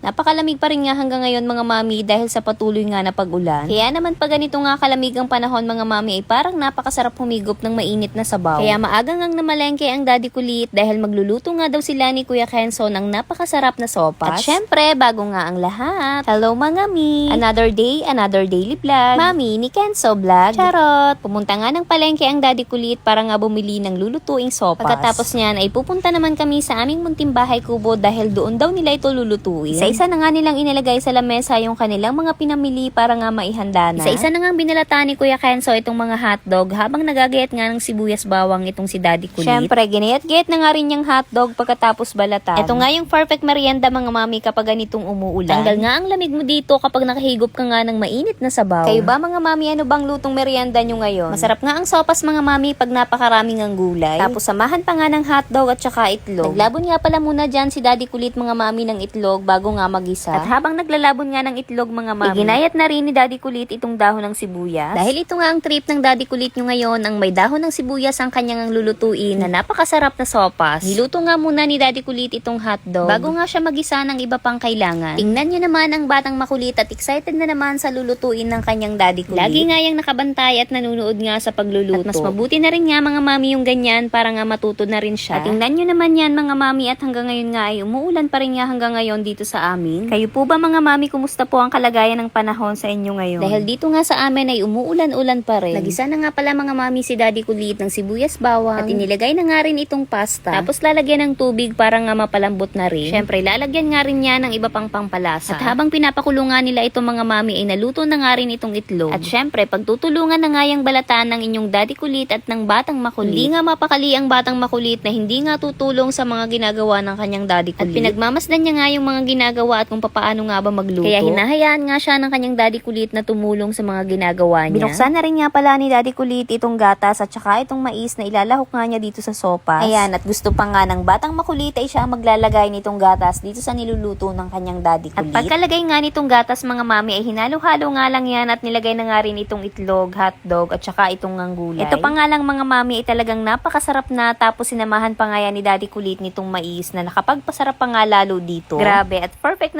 Napakalamig pa rin nga hanggang ngayon mga mami dahil sa patuloy nga na pag-ulan. Kaya naman pag ganito nga kalamig ang panahon mga mami ay parang napakasarap humigop ng mainit na sabaw. Kaya maaga ngang namalengke ang daddy kulit dahil magluluto nga daw sila ni Kuya Kenzo ng napakasarap na sopas. At syempre, bago nga ang lahat, hello mga mi! Another day, another daily vlog. Mami ni Kenzo vlog. Charot! Pumunta nga ng palengke ang daddy kulit para nga bumili ng lulutuing sopas. Pagkatapos niyan ay pupunta naman kami sa aming munting bahay kubo dahil doon daw nila ito lulutuin. Isa-isa na nga nilang inilagay sa lamesa yung kanilang mga pinamili para nga maihanda na. Isa-isa na nga binalatan ni Kuya Kenzo itong mga hotdog habang nagagayat nga ng sibuyas bawang itong si daddy kulit. Syempre, ginayat-gayat na nga rin yung hotdog pagkatapos balatan. Ito nga yung perfect merienda mga mami kapag ganitong umuulan. Tanggal nga ang lamig mo dito kapag nakahigop ka nga ng mainit na sabaw. Kayo ba mga mami, ano bang lutong merienda nyo ngayon? Masarap nga ang sopas mga mami pag napakaraming ang gulay. Tapos samahan pa nga ng hotdog at saka itlog. Naglabon nga pala muna dyan si daddy kulit mga mami ng itlog bago nga magisa. At habang naglalabon nga ng itlog mga mami, iginayat na rin ni daddy kulit itong dahon ng sibuyas. Dahil ito nga ang trip ng daddy kulit nyo ngayon, ang may dahon ng sibuyas ang kanyang lulutuin na napakasarap na sopas. Niluto nga muna ni daddy kulit itong hotdog bago nga siya magisa ng iba pang kailangan. Tingnan nyo naman ang batang makulit at excited na naman sa lulutuin ng kanyang daddy kulit. Lagi nga yung nakabantay at nanunood nga sa pagluluto. At mas mabuti na rin nga mga mami yung ganyan para nga matuto na rin siya. At tingnan nyo naman yan mga mami at hanggang ngayon nga ay umuulan pa rin nga hanggang ngayon dito sa amin. Kayo po ba mga mami, kumusta po ang kalagayan ng panahon sa inyo ngayon? Dahil dito nga sa amin ay umuulan-ulan pa rin. Nagisa na nga pala mga mami si daddy kulit ng sibuyas bawang at inilagay na nga rin itong pasta. Tapos lalagyan ng tubig para nga mapalambot na rin. Syempre lalagyan nga rin niya ng iba pang pampalasa. At habang pinapakulungan nila ito mga mami ay naluto na nga rin itong itlog. At syempre pagtutulungan na nga yung balatan ng inyong daddy kulit at ng batang makulit. Hindi nga mapakali ang batang makulit na hindi nga tutulong sa mga ginagawa ng kanyang daddy kulit. At pinagmamasdan niya nga yung mga ginagawa at kung papaano nga ba magluto. Kaya hinahayaan nga siya ng kanyang daddy kulit na tumulong sa mga ginagawa niya. Binuksan na rin nga pala ni daddy kulit itong gatas at saka itong mais na ilalahok nga niya dito sa sopas. Ayan, at gusto pa nga ng batang makulit ay siya ang maglalagay nitong gatas dito sa niluluto ng kanyang daddy kulit. At pagkalagay nga nitong gatas mga mami ay hinalo-halo nga lang yan at nilagay na nga rin itong itlog, hotdog at saka itong gulay. Ito pa nga lang mga mami ay talagang napakasarap na, tapos sinamahan pa nga yan ni daddy kulit nitong mais na nakapagpasarap pa nga lalo dito. Grabe, at perfect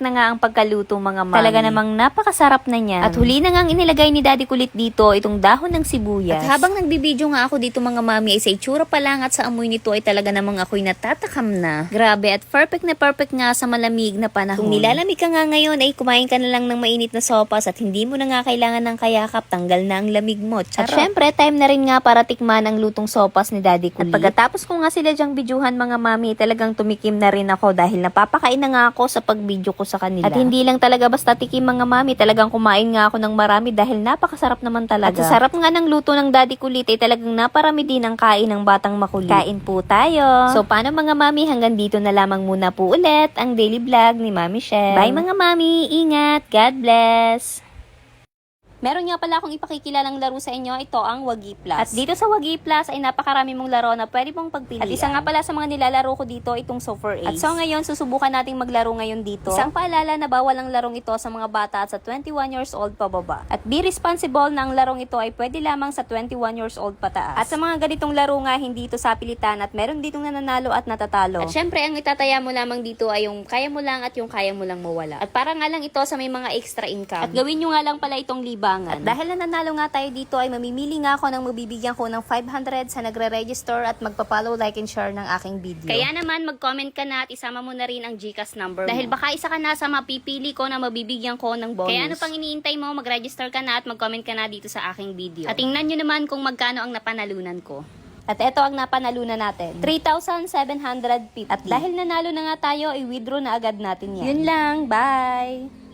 na nga ang pagkaluto mga mami. Talaga namang napakasarap na niya. At huli na nga ang inilagay ni daddy kulit dito itong dahon ng sibuyas. At habang nagbibideo nga ako dito mga mami ay sa itsura pa lang at sa amoy nito ay talaga namang ako'y natatakam na. Grabe, at perfect nga sa malamig na panahon. Kung nilalamig ka nga ngayon ay kumain ka na lang ng mainit na sopas at hindi mo na nga kailangan ng kayakap, tanggal na ang lamig mo. Charot. At syempre time na rin nga para tikman ang lutong sopas ni daddy kulit. At pagkatapos ko nga sila dyang bidyuhan mga mami, talagang tumikim na rin ako dahil napapakain na nga ako sa pagbidyo ko sa kanila. At hindi lang talaga basta tikim mga mami, talagang kumain nga ako ng marami dahil napakasarap naman talaga. At sa sarap nga ng luto ng daddy kulit ay talagang naparami din ang kain ng batang makulit. Kain po tayo! So paano mga mami, hanggang dito na lamang muna po ulit ang daily vlog ni Mami Shell. Bye mga mami! Ingat! God bless! Meron nga pala akong ipakikilalang laro sa inyo, ito ang Wagi Plus. At dito sa Wagi Plus ay napakarami mong laro na pwede mong pagpilian. At isa nga pala sa mga nilalaro ko dito, itong Super Ace. At so ngayon, susubukan nating maglaro ngayon dito. Isang paalala na bawal ang larong ito sa mga bata at sa 21 years old pababa. At be responsible na ang larong ito ay pwede lamang sa 21 years old pataas. At sa mga ganitong laro nga, hindi ito sa pilitan at meron ditong nananalo at natatalo. At syempre, ang itataya mo lamang dito ay yung kaya mo lang at yung kaya mo lang mawala. At para nga lang ito sa may mga extra income. At gawin nyo nga lang pala itong libangan. At dahil nananalo nga tayo dito ay mamimili nga ako ng mabibigyan ko ng 500 sa nagre-register at magpa-follow, like, and share ng aking video. Kaya naman mag-comment ka na at isama mo na rin ang GCash number mo. Dahil baka isa ka na sa mapipili ko na mabibigyan ko ng bonus. Kaya ano pang iniintay mo, mag-register ka na at mag-comment ka na dito sa aking video. At tingnan nyo naman kung magkano ang napanalunan ko. At ito ang napanalunan natin, 3,750. At dahil nanalo na nga tayo, i-withdraw na agad natin yan. Yun lang, bye!